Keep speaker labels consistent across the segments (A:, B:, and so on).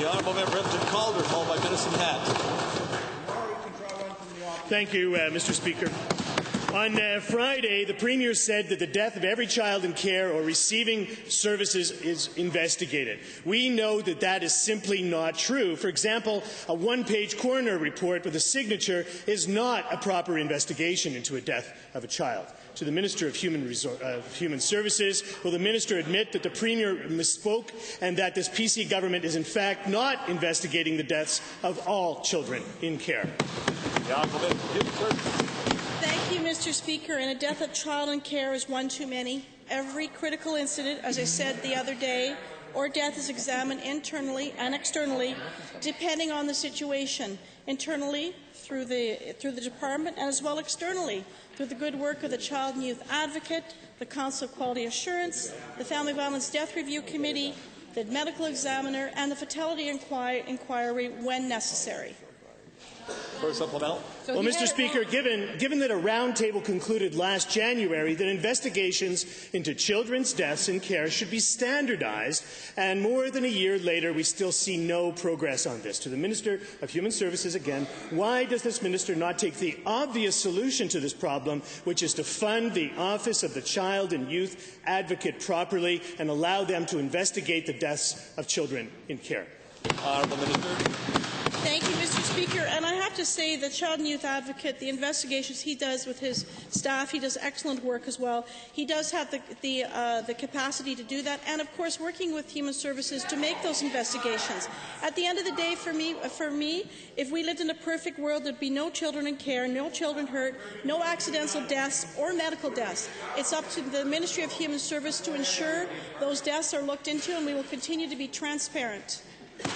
A: The honourable member Edmonton Calder, followed by Medicine Hat.
B: Thank you, Mr. Speaker. On Friday, the Premier said that the death of every child in care or receiving services is investigated. We know that that is simply not true. For example, a one-page coroner report with a signature is not a proper investigation into a death of a child. To the Minister of Human Services, will the Minister admit that the Premier misspoke and that this PC government is in fact not investigating the deaths of all children in care?
C: Thank you, Mr. Speaker. And a death of child in care is one too many. Every critical incident, as I said the other day, or death is examined internally and externally, depending on the situation. Internally, through the department, and as well externally, through the good work of the Child and Youth Advocate, the Council of Quality Assurance, the Family Violence Death Review Committee, the Medical Examiner, and the Fatality Inquiry when necessary.
A: For supplemental.
B: Well, Mr. Speaker, given that a roundtable concluded last January that investigations into children's deaths in care should be standardized, and more than a year later we still see no progress on this. To the Minister of Human Services again, why does this minister not take the obvious solution to this problem, which is to fund the Office of the Child and Youth Advocate properly and allow them to investigate the deaths of children in care?
A: Honourable Minister.
C: Thank you, Mr. Speaker. And I have to say the Child and Youth Advocate, the investigations he does with his staff, he does excellent work as well. He does have the capacity to do that, and of course working with Human Services to make those investigations. At the end of the day, for me, if we lived in a perfect world, there'd be no children in care, no children hurt, no accidental deaths or medical deaths. It's up to the Ministry of Human Service to ensure those deaths are looked into, and we will continue to be transparent.
A: Thank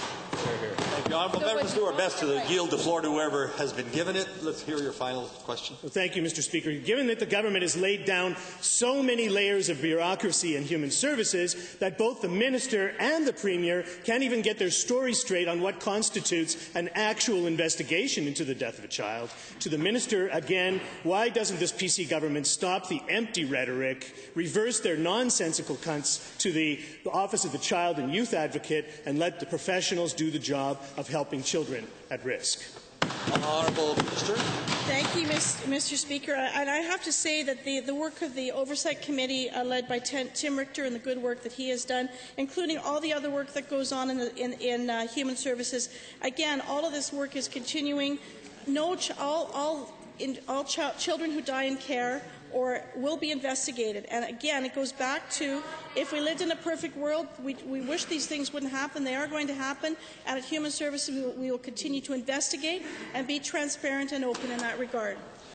A: you. Honourable members, do our best to yield the floor to whoever has been given it. Let's hear your final question.
B: Well, thank you, Mr. Speaker. Given that the government has laid down so many layers of bureaucracy and human services that both the minister and the premier can't even get their story straight on what constitutes an actual investigation into the death of a child, to the minister again, why doesn't this PC government stop the empty rhetoric, reverse their nonsensical cunts to the Office of the Child and Youth Advocate, and let the professionals do the job of helping children at risk?
A: Honourable Minister.
C: Thank you, Mr. Speaker. And I have to say that the work of the Oversight Committee, led by Tim Richter, and the good work that he has done, including all the other work that goes on in Human Services, again, all of this work is continuing. All children who die in care or will be investigated. And again, it goes back to, if we lived in a perfect world, we wish these things wouldn't happen. They are going to happen. And at Human Services, we will continue to investigate and be transparent and open in that regard.